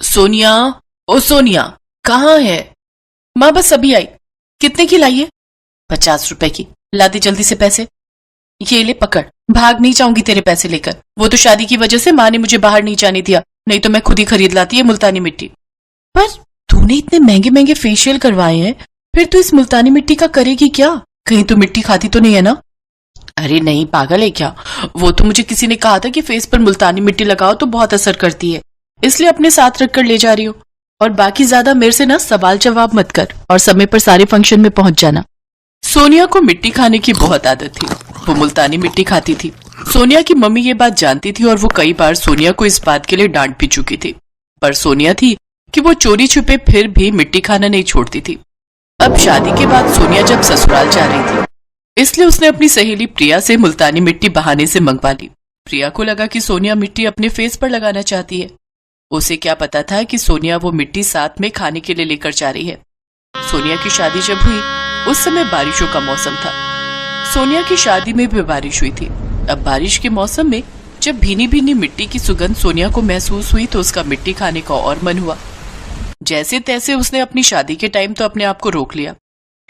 सोनिया, ओ सोनिया, कहाँ है? माँ बस अभी आई। कितने की लाई है? 50 रुपए की। ला दे जल्दी से पैसे। ये ले पकड़, भाग नहीं जाऊंगी तेरे पैसे लेकर। वो तो शादी की वजह से माँ ने मुझे बाहर नहीं जाने दिया, नहीं तो मैं खुद ही खरीद लाती है मुल्तानी मिट्टी। पर तूने इतने महंगे महंगे फेशियल करवाए हैं, फिर तू इस मुल्तानी मिट्टी का करेगी क्या? कहीं तू मिट्टी खाती तो नहीं है ना? अरे नहीं, पागल है क्या? वो तो मुझे किसी ने कहा था कि फेस पर मुल्तानी मिट्टी लगाओ तो बहुत असर करती है, इसलिए अपने साथ रखकर ले जा रही हूँ। और बाकी ज्यादा मेरे से ना सवाल जवाब मत कर और समय पर सारे फंक्शन में पहुंच जाना। सोनिया को मिट्टी खाने की बहुत आदत थी। वो मुल्तानी मिट्टी खाती थी। सोनिया की मम्मी ये बात जानती थी और वो कई बार सोनिया को इस बात के लिए डांट भी चुकी थी, पर सोनिया थी कि वो चोरी छुपे फिर भी मिट्टी खाना नहीं छोड़ती थी। अब शादी के बाद सोनिया जब ससुराल जा रही थी, इसलिए उसने अपनी सहेली प्रिया से मुल्तानी मिट्टी बहाने से मंगवा ली। प्रिया को लगा कि सोनिया मिट्टी अपने फेस पर लगाना चाहती है। उसे क्या पता था कि सोनिया वो मिट्टी साथ में खाने के लिए लेकर जा रही है। सोनिया की शादी जब हुई उस समय बारिशों का मौसम था। सोनिया की शादी में भी बारिश हुई थी। अब बारिश के मौसम में जब भीनी भीनी मिट्टी की सुगंध सोनिया को महसूस हुई तो उसका मिट्टी खाने का और मन हुआ। जैसे तैसे उसने अपनी शादी के टाइम तो अपने आप को रोक लिया,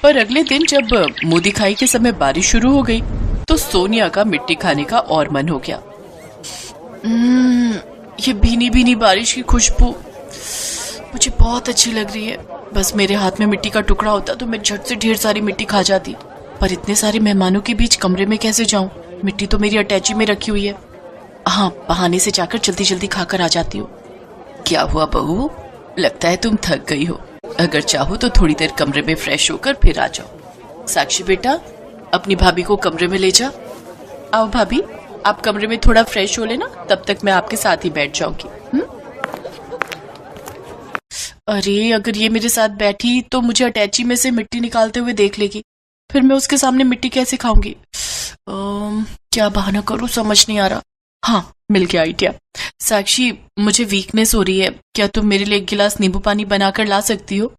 पर अगले दिन जब मुंह दिखाई के समय बारिश शुरू हो गई तो सोनिया का मिट्टी खाने का और मन हो गया। ये भीनी भीनी बारिश की खुशबू मुझे बहुत अच्छी लग रही है। बस मेरे हाथ में मिट्टी का टुकड़ा होता तो मैं झट से ढेर सारी मिट्टी खा जाती, पर इतने सारे मेहमानों के बीच कमरे में कैसे जाऊं? मिट्टी तो मेरी अटैची में रखी हुई है। हाँ, बहाने से जाकर जल्दी जल्दी खाकर आ जाती हूँ। क्या हुआ बहू, लगता है तुम थक गई हो। अगर चाहो तो थोड़ी देर कमरे में फ्रेश होकर फिर आ जाओ। साक्षी बेटा, अपनी भाभी को कमरे में ले जा। आओ भाभी, आप कमरे में थोड़ा फ्रेश हो लेना, तब तक मैं आपके साथ ही बैठ जाऊंगी। अरे अगर ये मेरे साथ बैठी तो मुझे अटैची में से मिट्टी निकालते हुए देख लेगी, फिर मैं उसके सामने मिट्टी कैसे खाऊंगी? क्या बहाना करूं समझ नहीं आ रहा। हाँ, मिल गया आइडिया। साक्षी, मुझे वीकनेस हो रही है, क्या तुम मेरे लिए एक गिलास नींबू पानी बनाकर ला सकती हो?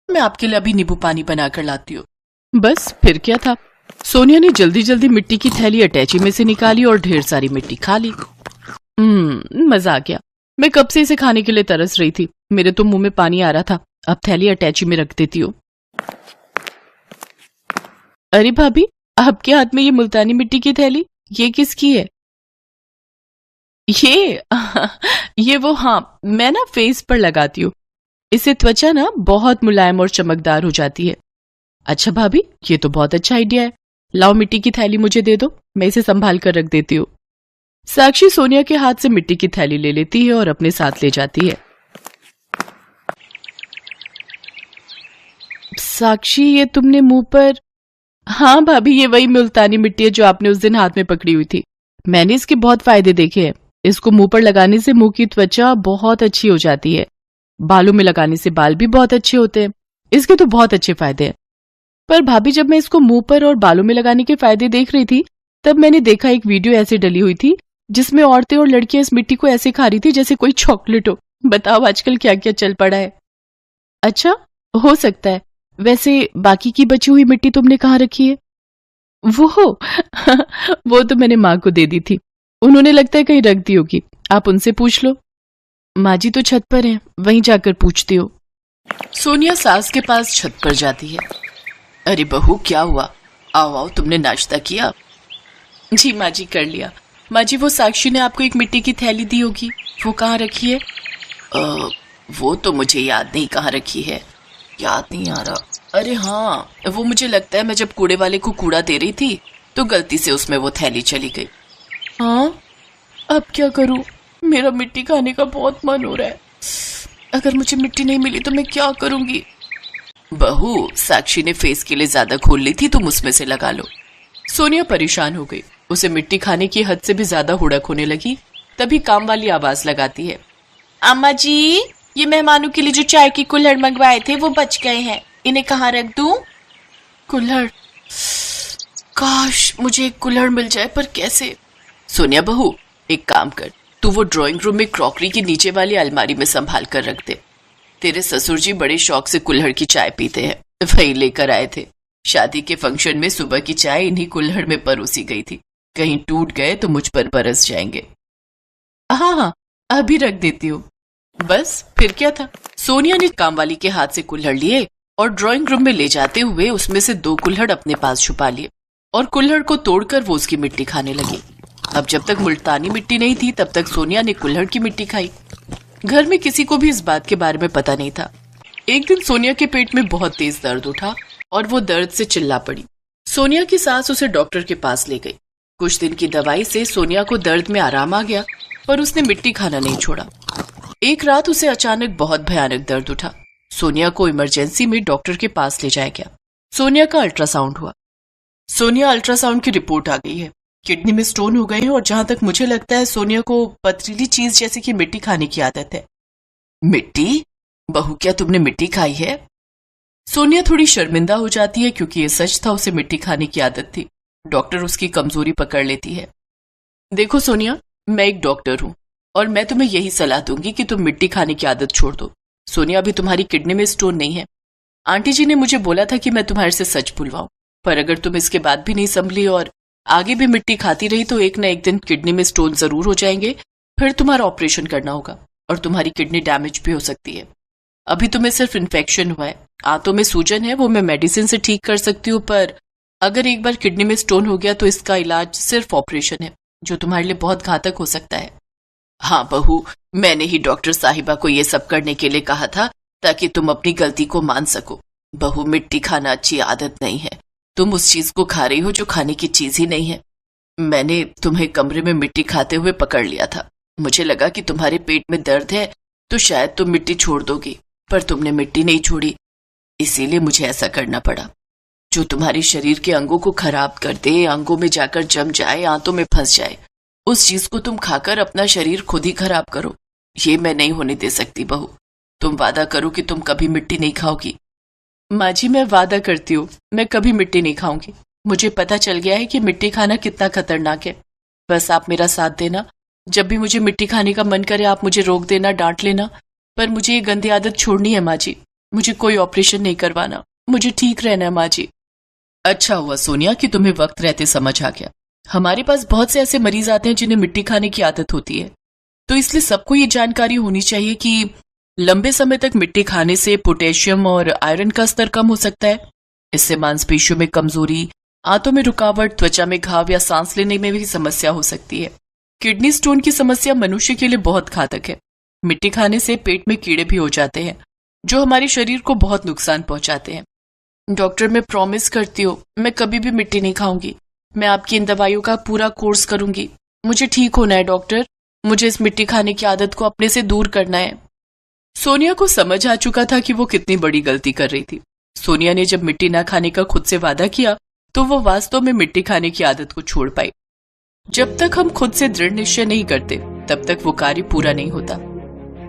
मैं आपके लिए अभी नींबू पानी बनाकर लाती हूँ। बस फिर क्या था, सोनिया ने जल्दी जल्दी मिट्टी की थैली अटैची में से निकाली और ढेर सारी मिट्टी खा ली। मजा आ गया। मैं कब से इसे खाने के लिए तरस रही थी, मेरे तो मुंह में पानी आ रहा था। अब थैली अटैची में रख देती हूँ। अरे भाभी, आपके हाथ में ये मुल्तानी मिट्टी की थैली, ये किसकी है? ये वो, हाँ, मैं ना फेस पर लगाती हूँ, इससे त्वचा ना बहुत मुलायम और चमकदार हो जाती है। अच्छा भाभी, ये तो बहुत अच्छा आइडिया है। लाओ मिट्टी की थैली मुझे दे दो, मैं इसे संभाल कर रख देती हूँ। साक्षी सोनिया के हाथ से मिट्टी की थैली ले लेती है और अपने साथ ले जाती है। साक्षी, ये तुमने मुंह पर? हाँ भाभी, ये वही मुल्तानी मिट्टी है जो आपने उस दिन हाथ में पकड़ी हुई थी। मैंने इसके बहुत फायदे देखे हैं। इसको मुंह पर लगाने से मुंह की त्वचा बहुत अच्छी हो जाती है। बालों में लगाने से बाल भी बहुत अच्छे होते हैं। इसके तो बहुत अच्छे फायदे हैं। पर भाभी, जब मैं इसको मुंह पर और बालों में लगाने के फायदे देख रही थी, तब मैंने देखा एक वीडियो ऐसे डली हुई थी जिसमें औरतें और लड़कियां इस मिट्टी को ऐसे खा रही थी जैसे कोई चॉकलेट हो। बताओ आजकल क्या क्या चल पड़ा है। अच्छा, हो सकता है। वैसे बाकी की बची हुई मिट्टी तुमने कहाँ रखी है? वो तो मैंने माँ को दे दी थी, उन्होंने लगता है कहीं रख दी होगी। आप उनसे पूछ लो। माँ जी तो छत पर हैं, वहीं जाकर पूछती हो। सोनिया सास के पास छत पर जाती है। अरे बहू, क्या हुआ? आओ आओ, तुमने नाश्ता किया? जी माँ जी, कर लिया। माँ जी, वो साक्षी ने आपको एक मिट्टी की थैली दी होगी, वो कहाँ रखी है? वो तो मुझे याद नहीं कहाँ रखी है, याद नहीं आ रहा। अरे हाँ, वो मुझे लगता है मैं जब कूड़े वाले को कूड़ा दे रही थी तो गलती से उसमें वो थैली चली गई। हाँ, अब क्या करूं? मेरा मिट्टी खाने का बहुत मन हो रहा है। अगर मुझे मिट्टी नहीं मिली तो मैं क्या करूंगी? बहू, साक्षी ने फेस के लिए ज्यादा खोल ली थी, तुम उसमें से लगा लो। सोनिया परेशान हो गई। उसे मिट्टी खाने की हद से भी ज्यादा हुड़क होने लगी। तभी काम वाली आवाज लगाती है। अम्मा जी, ये मेहमानों के लिए जो चाय की कुल्हड़ मंगवाए थे वो बच गए हैं, इन्हें कहाँ रख दूं? कुल्हड़? काश मुझे एक कुल्हड़ मिल जाए, पर कैसे? सोनिया बहू, एक काम कर, तू वो ड्राइंग रूम में क्रॉकरी की नीचे वाली अलमारी में संभाल कर रख दे। तेरे ससुर जी बड़े शौक से कुल्हड़ की चाय पीते हैं, वही लेकर आए थे। शादी के फंक्शन में सुबह की चाय इन्हीं कुल्हड़ में परोसी गई थी, कहीं टूट गए तो मुझ पर बरस जाएंगे। हाँ हाँ, अभी रख देती हूँ। बस फिर क्या था। सोनिया ने कामवाली के हाथ से कुल्हड़ लिए और ड्राइंग रूम में ले जाते हुए उसमें से 2 कुल्हड़ अपने पास छुपा लिए और कुल्हड़ को तोड़कर वो उसकी मिट्टी खाने लगी। अब जब तक मुल्तानी मिट्टी नहीं थी तब तक सोनिया ने कुल्हड़ की मिट्टी खाई। घर में किसी को भी इस बात के बारे में पता नहीं था। एक दिन सोनिया के पेट में बहुत तेज दर्द उठा और वो दर्द से चिल्ला पड़ी। सोनिया की सास उसे डॉक्टर के पास ले गई। कुछ दिन की दवाई से सोनिया को दर्द में आराम आ गया, पर उसने मिट्टी खाना नहीं छोड़ा। एक रात उसे अचानक बहुत भयानक दर्द उठा। सोनिया को इमरजेंसी में डॉक्टर के पास ले जाया गया। सोनिया का अल्ट्रासाउंड हुआ। सोनिया अल्ट्रासाउंड की रिपोर्ट आ गई है। किडनी में स्टोन हो गए हैं और जहां तक मुझे लगता है सोनिया को पथरीली चीज जैसे कि मिट्टी खाने की आदत है। मिट्टी? बहू, क्या तुमने मिट्टी खाई है? सोनिया थोड़ी शर्मिंदा हो जाती है क्योंकि ये सच था, उसे मिट्टी खाने की आदत थी। डॉक्टर उसकी कमजोरी पकड़ लेती है। देखो सोनिया, मैं एक डॉक्टर हूं और मैं तुम्हें यही सलाह दूंगी कि तुम मिट्टी खाने की आदत छोड़ दो। सोनिया, अभी तुम्हारी किडनी में स्टोन नहीं है। आंटी जी ने मुझे बोला था कि मैं तुम्हारे से सच बुलवाऊं, पर अगर तुम इसके बाद भी नहीं संभली और आगे भी मिट्टी खाती रही तो एक न एक दिन किडनी में स्टोन जरूर हो जाएंगे। फिर तुम्हारा ऑपरेशन करना होगा और तुम्हारी किडनी डैमेज भी हो सकती है। अभी तुम्हें सिर्फ इन्फेक्शन हुआ है, आंतों में सूजन है, वो मैं मेडिसिन से ठीक कर सकती हूँ, पर अगर एक बार किडनी में स्टोन हो गया तो इसका इलाज सिर्फ ऑपरेशन है, जो तुम्हारे लिए बहुत घातक हो सकता है। हाँ बहू, मैंने ही डॉक्टर साहिबा को ये सब करने के लिए कहा था ताकि तुम अपनी गलती को मान सको। बहू, मिट्टी खाना अच्छी आदत नहीं है। तुम उस चीज को खा रही हो जो खाने की चीज ही नहीं है। मैंने तुम्हें कमरे में मिट्टी खाते हुए पकड़ लिया था। मुझे लगा कि तुम्हारे पेट में दर्द है तो शायद तुम मिट्टी छोड़ दोगी, पर तुमने मिट्टी नहीं छोड़ी, इसीलिए मुझे ऐसा करना पड़ा। जो तुम्हारे शरीर के अंगों को खराब कर दे, अंगों में जाकर जम जाए, आंतों में फंस जाए, उस चीज को तुम खाकर अपना शरीर खुद ही खराब करो, ये मैं नहीं होने दे सकती। बहू, तुम वादा करो कि तुम कभी मिट्टी नहीं खाओगी। माँ जी, मैं वादा करती हूँ, मैं कभी मिट्टी नहीं खाऊंगी। मुझे पता चल गया है कि मिट्टी खाना कितना खतरनाक है। बस आप मेरा साथ देना। जब भी मुझे मिट्टी खाने का मन करे आप मुझे रोक देना, डांट लेना, पर मुझे ये गंदी आदत छोड़नी है माँ जी। मुझे कोई ऑपरेशन नहीं करवाना, मुझे ठीक रहना है माँ जी। अच्छा हुआ सोनिया कि तुम्हें वक्त रहते समझ आ गया। हमारे पास बहुत से ऐसे मरीज आते हैं जिन्हें मिट्टी खाने की आदत होती है, तो इसलिए सबको ये जानकारी होनी चाहिए कि लंबे समय तक मिट्टी खाने से पोटेशियम और आयरन का स्तर कम हो सकता है। इससे मांसपेशियों में कमजोरी, आंतों में रुकावट, त्वचा में घाव या सांस लेने में भी समस्या हो सकती है। किडनी स्टोन की समस्या मनुष्य के लिए बहुत घातक है। मिट्टी खाने से पेट में कीड़े भी हो जाते हैं जो हमारे शरीर को बहुत नुकसान पहुंचाते हैं। डॉक्टर, मैं प्रॉमिस करती हूँ मैं कभी भी मिट्टी नहीं खाऊंगी। मैं आपकी इन दवाइयों का पूरा कोर्स करूंगी। मुझे ठीक होना है डॉक्टर। मुझे इस मिट्टी खाने की आदत को अपने से दूर करना है। सोनिया को समझ आ चुका था कि वो कितनी बड़ी गलती कर रही थी। सोनिया ने जब मिट्टी ना खाने का खुद से वादा किया तो वो वास्तव में मिट्टी खाने की आदत को छोड़ पाई। जब तक हम खुद से दृढ़ निश्चय नहीं करते तब तक वो कार्य पूरा नहीं होता।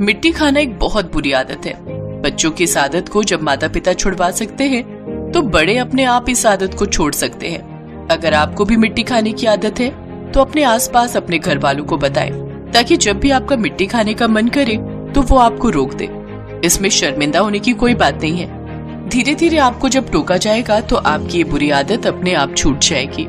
मिट्टी खाना एक बहुत बुरी आदत है। बच्चों की इस आदत को जब माता पिता छुड़वा सकते हैं तो बड़े अपने आप इस आदत को छोड़ सकते हैं। अगर आपको भी मिट्टी खाने की आदत है तो अपने आसपास अपने घर वालों को बताएं, ताकि जब भी आपका मिट्टी खाने का मन करे तो वो आपको रोक दे। इसमें शर्मिंदा होने की कोई बात नहीं है। धीरे धीरे आपको जब टोका जाएगा तो आपकी ये बुरी आदत अपने आप छूट जाएगी।